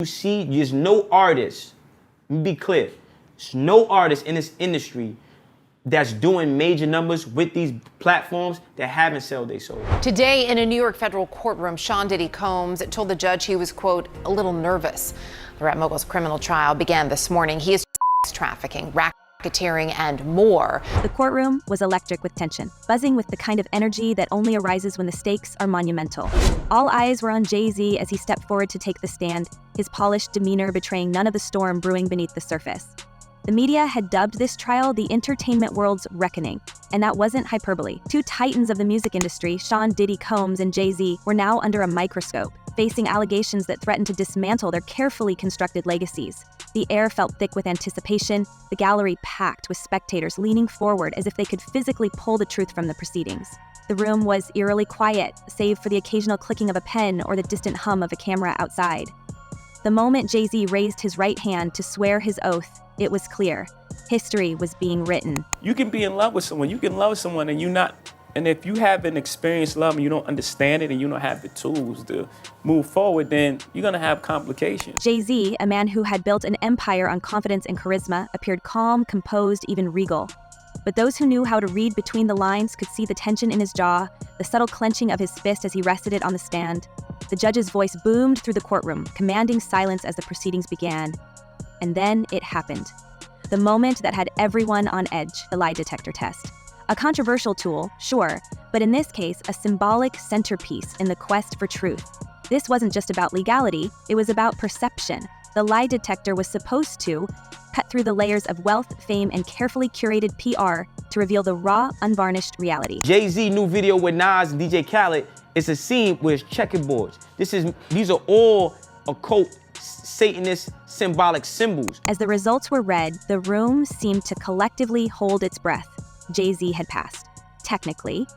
You see, there's no artist, let me be clear, there's no artist in this industry that's doing major numbers with these platforms that haven't sold their soul. Today in a New York federal courtroom, Sean Diddy Combs told the judge he was, quote, a little nervous. The rap mogul's criminal trial began this morning. He is trafficking, racketeering, and more. The courtroom was electric with tension, buzzing with the kind of energy that only arises when the stakes are monumental. All eyes were on Jay-Z as he stepped forward to take the stand, his polished demeanor betraying none of the storm brewing beneath the surface. The media had dubbed this trial the entertainment world's reckoning, and that wasn't hyperbole. Two titans of the music industry, Sean Diddy Combs and Jay-Z, were now under a microscope, facing allegations that threatened to dismantle their carefully constructed legacies. The air felt thick with anticipation, the gallery packed with spectators leaning forward as if they could physically pull the truth from the proceedings. The room was eerily quiet, save for the occasional clicking of a pen or the distant hum of a camera outside. The moment Jay-Z raised his right hand to swear his oath, it was clear. History was being written. You can be in love with someone. You can love someone and if you haven't experienced love and you don't understand it and you don't have the tools to move forward, then you're gonna have complications. Jay-Z, a man who had built an empire on confidence and charisma, appeared calm, composed, even regal. But those who knew how to read between the lines could see the tension in his jaw, the subtle clenching of his fist as he rested it on the stand. The judge's voice boomed through the courtroom, commanding silence as the proceedings began. And then it happened. The moment that had everyone on edge, the lie detector test. A controversial tool, sure, but in this case, a symbolic centerpiece in the quest for truth. This wasn't just about legality, it was about perception. The lie detector was supposed to cut through the layers of wealth, fame, and carefully curated PR to reveal the raw, unvarnished reality. Jay-Z new video with Nas and DJ Khaled, it's a scene with checkerboards. These are all occult, Satanist, symbolic symbols. As the results were read, the room seemed to collectively hold its breath. Jay-Z had passed, technically,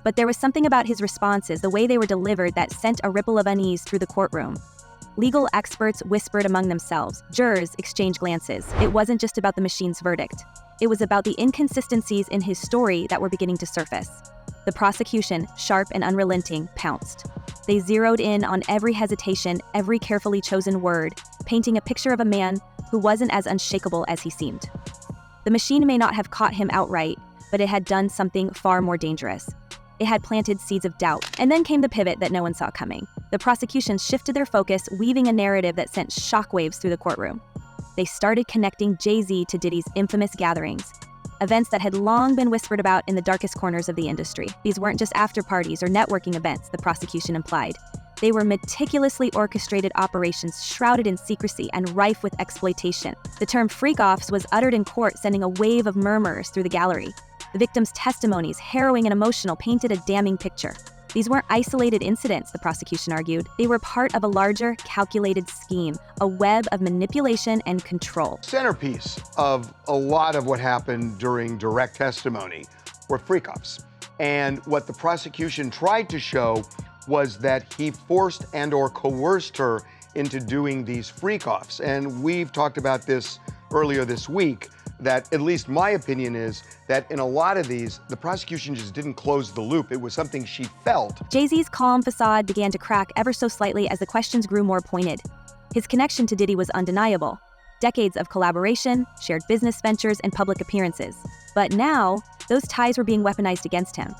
but there was something about his responses, the way they were delivered, that sent a ripple of unease through the courtroom. Legal experts whispered among themselves. Jurors exchanged glances. It wasn't just about the machine's verdict. It was about the inconsistencies in his story that were beginning to surface. The prosecution, sharp and unrelenting, pounced. They zeroed in on every hesitation, every carefully chosen word, painting a picture of a man who wasn't as unshakable as he seemed. The machine may not have caught him outright, but it had done something far more dangerous. It had planted seeds of doubt, and then came the pivot that no one saw coming. The prosecution shifted their focus, weaving a narrative that sent shockwaves through the courtroom. They started connecting Jay-Z to Diddy's infamous gatherings, events that had long been whispered about in the darkest corners of the industry. These weren't just after-parties or networking events, the prosecution implied. They were meticulously orchestrated operations shrouded in secrecy and rife with exploitation. The term freakoffs was uttered in court, sending a wave of murmurs through the gallery. The victims' testimonies, harrowing and emotional, painted a damning picture. These weren't isolated incidents, the prosecution argued. They were part of a larger, calculated scheme, a web of manipulation and control. Centerpiece of a lot of what happened during direct testimony were freakoffs. And what the prosecution tried to show was that he forced and/or coerced her into doing these freakoffs. And we've talked about this earlier this week, that at least my opinion is that in a lot of these, the prosecution just didn't close the loop. It was something she felt. Jay-Z's calm facade began to crack ever so slightly as the questions grew more pointed. His connection to Diddy was undeniable. Decades of collaboration, shared business ventures, and public appearances. But now, those ties were being weaponized against him.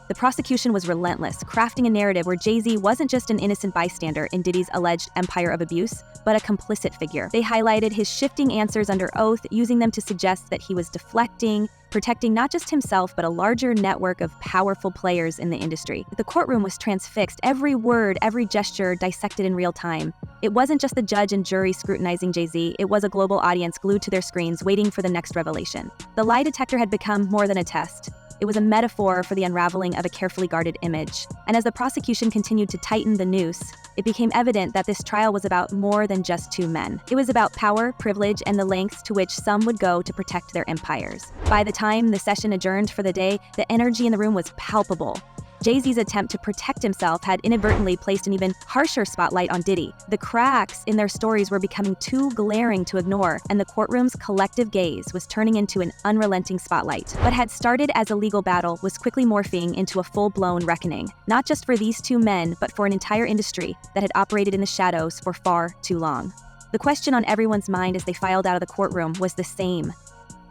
The prosecution was relentless, crafting a narrative where Jay-Z wasn't just an innocent bystander in Diddy's alleged empire of abuse, but a complicit figure. They highlighted his shifting answers under oath, using them to suggest that he was deflecting, protecting not just himself, but a larger network of powerful players in the industry. The courtroom was transfixed, every word, every gesture dissected in real time. It wasn't just the judge and jury scrutinizing Jay-Z, it was a global audience glued to their screens, waiting for the next revelation. The lie detector had become more than a test. It was a metaphor for the unraveling of a carefully guarded image. And as the prosecution continued to tighten the noose, it became evident that this trial was about more than just two men. It was about power, privilege, and the lengths to which some would go to protect their empires. By the time the session adjourned for the day, the energy in the room was palpable. Jay-Z's attempt to protect himself had inadvertently placed an even harsher spotlight on Diddy. The cracks in their stories were becoming too glaring to ignore, and the courtroom's collective gaze was turning into an unrelenting spotlight. What had started as a legal battle was quickly morphing into a full-blown reckoning, not just for these two men, but for an entire industry that had operated in the shadows for far too long. The question on everyone's mind as they filed out of the courtroom was the same.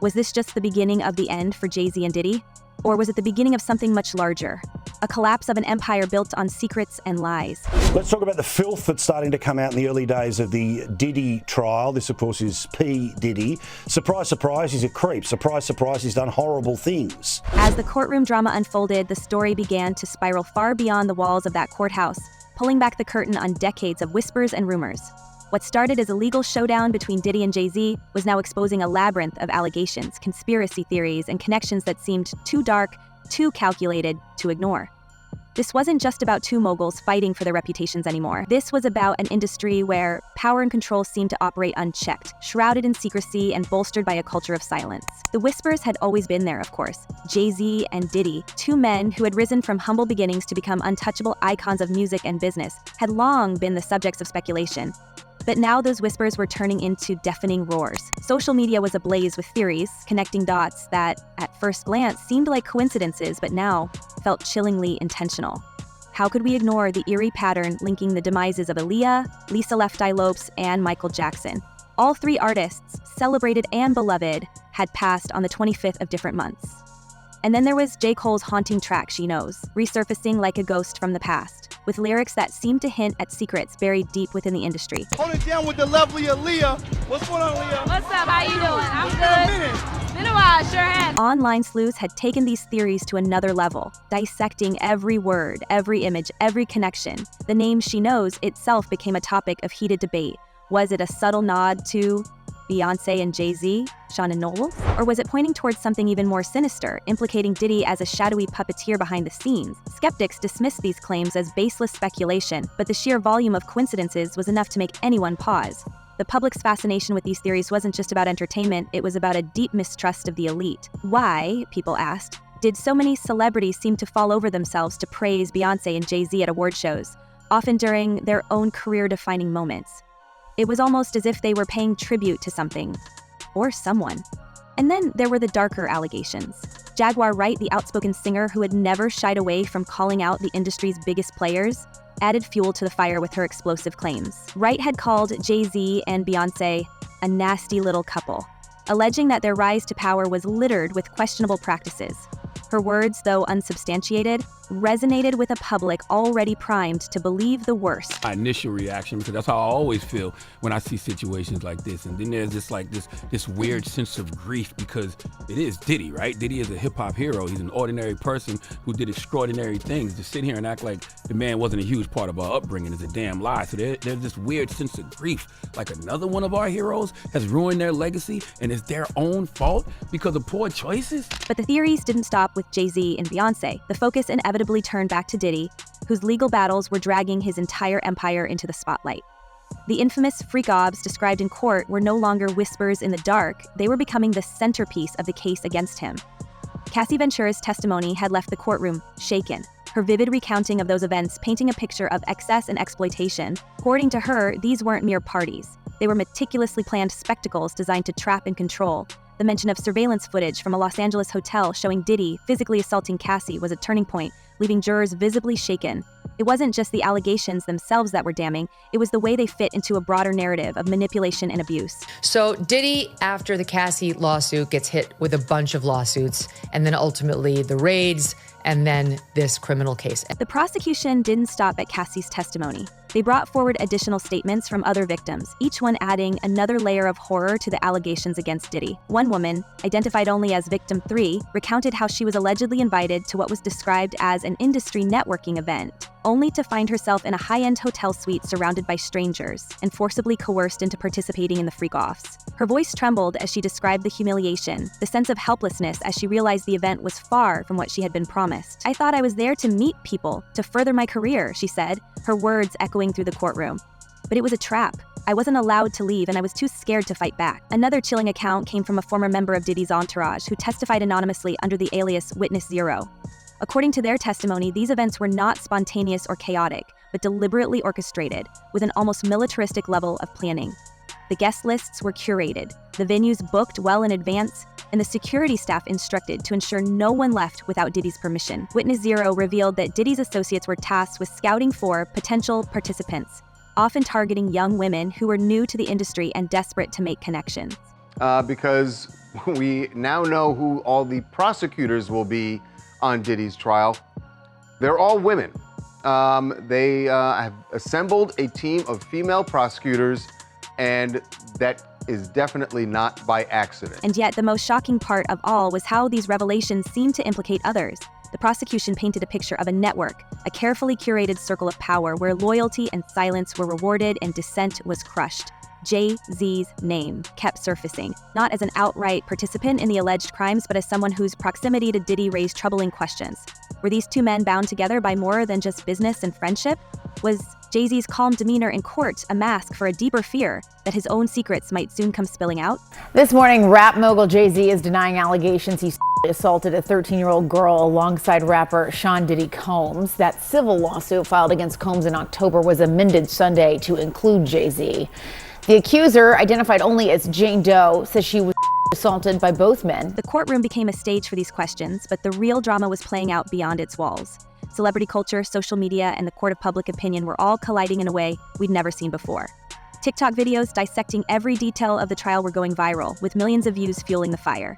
Was this just the beginning of the end for Jay-Z and Diddy? Or was it the beginning of something much larger? A collapse of an empire built on secrets and lies. Let's talk about the filth that's starting to come out in the early days of the Diddy trial. This, of course, is P. Diddy. Surprise, surprise, he's a creep. Surprise, surprise, he's done horrible things. As the courtroom drama unfolded, the story began to spiral far beyond the walls of that courthouse, pulling back the curtain on decades of whispers and rumors. What started as a legal showdown between Diddy and Jay-Z was now exposing a labyrinth of allegations, conspiracy theories, and connections that seemed too dark, too calculated to ignore. This wasn't just about two moguls fighting for their reputations anymore. This was about an industry where power and control seemed to operate unchecked, shrouded in secrecy and bolstered by a culture of silence. The whispers had always been there, of course. Jay-Z and Diddy, two men who had risen from humble beginnings to become untouchable icons of music and business, had long been the subjects of speculation. But now those whispers were turning into deafening roars. Social media was ablaze with theories, connecting dots that, at first glance, seemed like coincidences, but now felt chillingly intentional. How could we ignore the eerie pattern linking the demises of Aaliyah, Lisa Left Eye Lopes, and Michael Jackson? All three artists, celebrated and beloved, had passed on the 25th of different months. And then there was J. Cole's haunting track, She Knows, resurfacing like a ghost from the past, with lyrics that seemed to hint at secrets buried deep within the industry. Hold it down with the lovely Aaliyah. What's going on, Aaliyah? What's up? How you doing? I'm good. Been a while, sure have. Online sleuths had taken these theories to another level, dissecting every word, every image, every connection. The name She Knows itself became a topic of heated debate. Was it a subtle nod to Beyonce and Jay-Z, Sean and Knowles? Or was it pointing towards something even more sinister, implicating Diddy as a shadowy puppeteer behind the scenes? Skeptics dismissed these claims as baseless speculation, but the sheer volume of coincidences was enough to make anyone pause. The public's fascination with these theories wasn't just about entertainment, it was about a deep mistrust of the elite. Why, people asked, did so many celebrities seem to fall over themselves to praise Beyonce and Jay-Z at award shows, often during their own career-defining moments? It was almost as if they were paying tribute to something, or someone. And then there were the darker allegations. Jaguar Wright, the outspoken singer who had never shied away from calling out the industry's biggest players, added fuel to the fire with her explosive claims. Wright had called Jay-Z and Beyonce a nasty little couple, alleging that their rise to power was littered with questionable practices. Her words, though unsubstantiated, resonated with a public already primed to believe the worst. My initial reaction, because that's how I always feel when I see situations like this. And then there's this weird sense of grief because it is Diddy, right? Diddy is a hip hop hero. He's an ordinary person who did extraordinary things. To sit here and act like the man wasn't a huge part of our upbringing is a damn lie. So there's this weird sense of grief. Like another one of our heroes has ruined their legacy and it's their own fault because of poor choices. But the theories didn't stop with Jay-Z and Beyonce. The focus inevitably turned back to Diddy, whose legal battles were dragging his entire empire into the spotlight. The infamous freakoffs described in court were no longer whispers in the dark, they were becoming the centerpiece of the case against him. Cassie Ventura's testimony had left the courtroom shaken, her vivid recounting of those events painting a picture of excess and exploitation. According to her, these weren't mere parties. They were meticulously planned spectacles designed to trap and control. The mention of surveillance footage from a Los Angeles hotel showing Diddy physically assaulting Cassie was a turning point, leaving jurors visibly shaken. It wasn't just the allegations themselves that were damning, it was the way they fit into a broader narrative of manipulation and abuse. So Diddy, after the Cassie lawsuit, gets hit with a bunch of lawsuits, and then ultimately the raids, and then this criminal case. The prosecution didn't stop at Cassie's testimony. They brought forward additional statements from other victims, each one adding another layer of horror to the allegations against Diddy. One woman, identified only as Victim 3, recounted how she was allegedly invited to what was described as an industry networking event, only to find herself in a high-end hotel suite surrounded by strangers and forcibly coerced into participating in the freakoffs. Her voice trembled as she described the humiliation, the sense of helplessness as she realized the event was far from what she had been promised. "I thought I was there to meet people, to further my career," she said, her words echoing through the courtroom. But it was a trap. I wasn't allowed to leave and I was too scared to fight back. Another chilling account came from a former member of Diddy's entourage who testified anonymously under the alias Witness Zero. According to their testimony, these events were not spontaneous or chaotic, but deliberately orchestrated, with an almost militaristic level of planning. The guest lists were curated, the venues booked well in advance, and the security staff instructed to ensure no one left without Diddy's permission. Witness Zero revealed that Diddy's associates were tasked with scouting for potential participants, often targeting young women who were new to the industry and desperate to make connections. Because we now know who all the prosecutors will be on Diddy's trial. They're all women. They have assembled a team of female prosecutors, and that is definitely not by accident. And yet, the most shocking part of all was how these revelations seemed to implicate others. The prosecution painted a picture of a network, a carefully curated circle of power where loyalty and silence were rewarded and dissent was crushed. Jay-Z's name kept surfacing, not as an outright participant in the alleged crimes, but as someone whose proximity to Diddy raised troubling questions. Were these two men bound together by more than just business and friendship? Was Jay-Z's calm demeanor in court a mask for a deeper fear that his own secrets might soon come spilling out? This morning, rap mogul Jay-Z is denying allegations he assaulted a 13-year-old girl alongside rapper Sean Diddy Combs. That civil lawsuit filed against Combs in October was amended Sunday to include Jay-Z. The accuser, identified only as Jane Doe, says she was assaulted by both men. The courtroom became a stage for these questions, but the real drama was playing out beyond its walls. Celebrity culture, social media, and the court of public opinion were all colliding in a way we'd never seen before. TikTok videos dissecting every detail of the trial were going viral, with millions of views fueling the fire.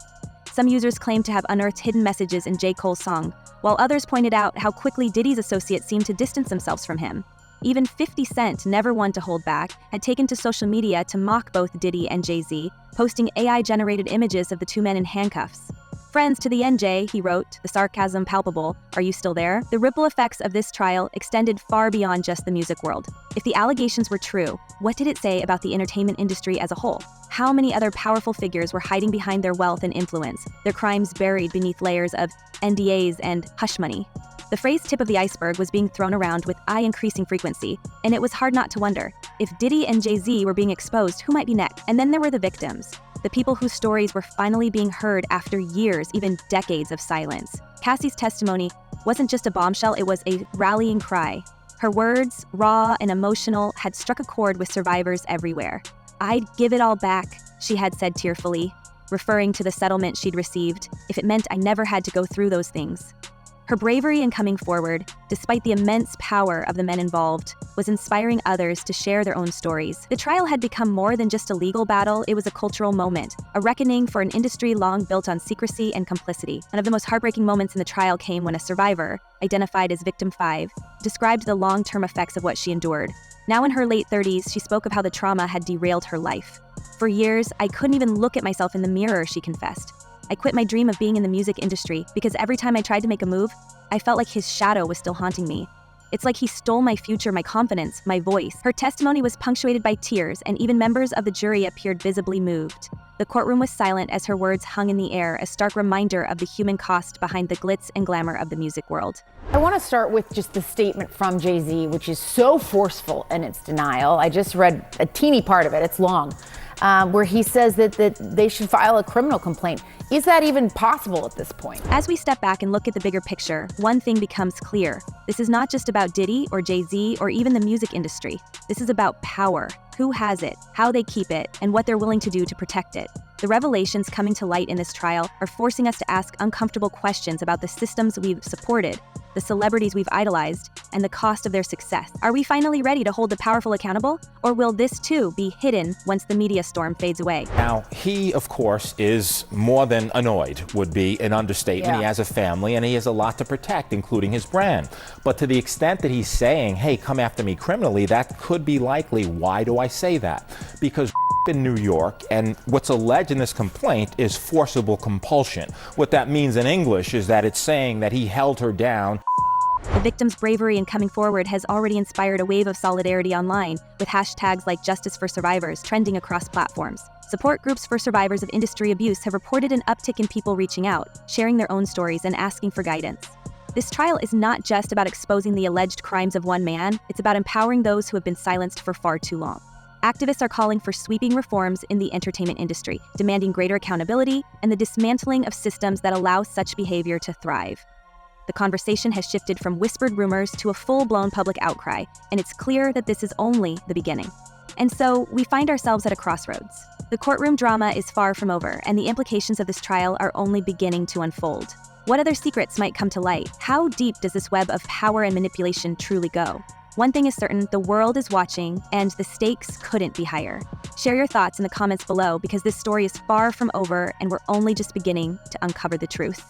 Some users claimed to have unearthed hidden messages in J. Cole's song, while others pointed out how quickly Diddy's associates seemed to distance themselves from him. Even 50 Cent, never one to hold back, had taken to social media to mock both Diddy and Jay-Z, posting AI-generated images of the two men in handcuffs. "Friends to the NJ," he wrote, the sarcasm palpable. "Are you still there?" The ripple effects of this trial extended far beyond just the music world. If the allegations were true, what did it say about the entertainment industry as a whole? How many other powerful figures were hiding behind their wealth and influence, their crimes buried beneath layers of NDAs and hush money? The phrase tip of the iceberg was being thrown around with eye-increasing frequency, and it was hard not to wonder, if Diddy and Jay-Z were being exposed, who might be next? And then there were the victims, the people whose stories were finally being heard after years, even decades of silence. Cassie's testimony wasn't just a bombshell, it was a rallying cry. Her words, raw and emotional, had struck a chord with survivors everywhere. "I'd give it all back," she had said tearfully, referring to the settlement she'd received, if it meant I never had to go through those things. Her bravery in coming forward, despite the immense power of the men involved, was inspiring others to share their own stories. The trial had become more than just a legal battle, it was a cultural moment, a reckoning for an industry long built on secrecy and complicity. One of the most heartbreaking moments in the trial came when a survivor, identified as Victim 5, described the long-term effects of what she endured. Now in her late 30s, she spoke of how the trauma had derailed her life. "For years, I couldn't even look at myself in the mirror," she confessed. "I quit my dream of being in the music industry because every time I tried to make a move, I felt like his shadow was still haunting me. It's like he stole my future, my confidence, my voice." Her testimony was punctuated by tears, and even members of the jury appeared visibly moved. The courtroom was silent as her words hung in the air, a stark reminder of the human cost behind the glitz and glamour of the music world. I want to start with just the statement from Jay-Z, which is so forceful in its denial. I just read a teeny part of it, it's long, where he says that they should file a criminal complaint. Is that even possible at this point? As we step back and look at the bigger picture, one thing becomes clear. This is not just about Diddy or Jay-Z or even the music industry. This is about power. Who has it, how they keep it, and what they're willing to do to protect it. The revelations coming to light in this trial are forcing us to ask uncomfortable questions about the systems we've supported, the celebrities we've idolized, and the cost of their success. Are we finally ready to hold the powerful accountable? Or will this too be hidden once the media storm fades away? Now, he, of course, is more than annoyed, would be an understatement. Yeah. He has a family and he has a lot to protect, including his brand. But to the extent that he's saying, hey, come after me criminally, that could be likely. Why do I say that? Because in New York, and what's alleged in this complaint is forcible compulsion. What that means in English is that it's saying that he held her down. The victim's bravery in coming forward has already inspired a wave of solidarity online, with hashtags like Justice for Survivors trending across platforms. Support groups for survivors of industry abuse have reported an uptick in people reaching out, sharing their own stories, and asking for guidance. This trial is not just about exposing the alleged crimes of one man, it's about empowering those who have been silenced for far too long. Activists are calling for sweeping reforms in the entertainment industry, demanding greater accountability and the dismantling of systems that allow such behavior to thrive. The conversation has shifted from whispered rumors to a full-blown public outcry, and it's clear that this is only the beginning. And so, we find ourselves at a crossroads. The courtroom drama is far from over, and the implications of this trial are only beginning to unfold. What other secrets might come to light? How deep does this web of power and manipulation truly go? One thing is certain, the world is watching, and the stakes couldn't be higher. Share your thoughts in the comments below because this story is far from over and we're only just beginning to uncover the truth.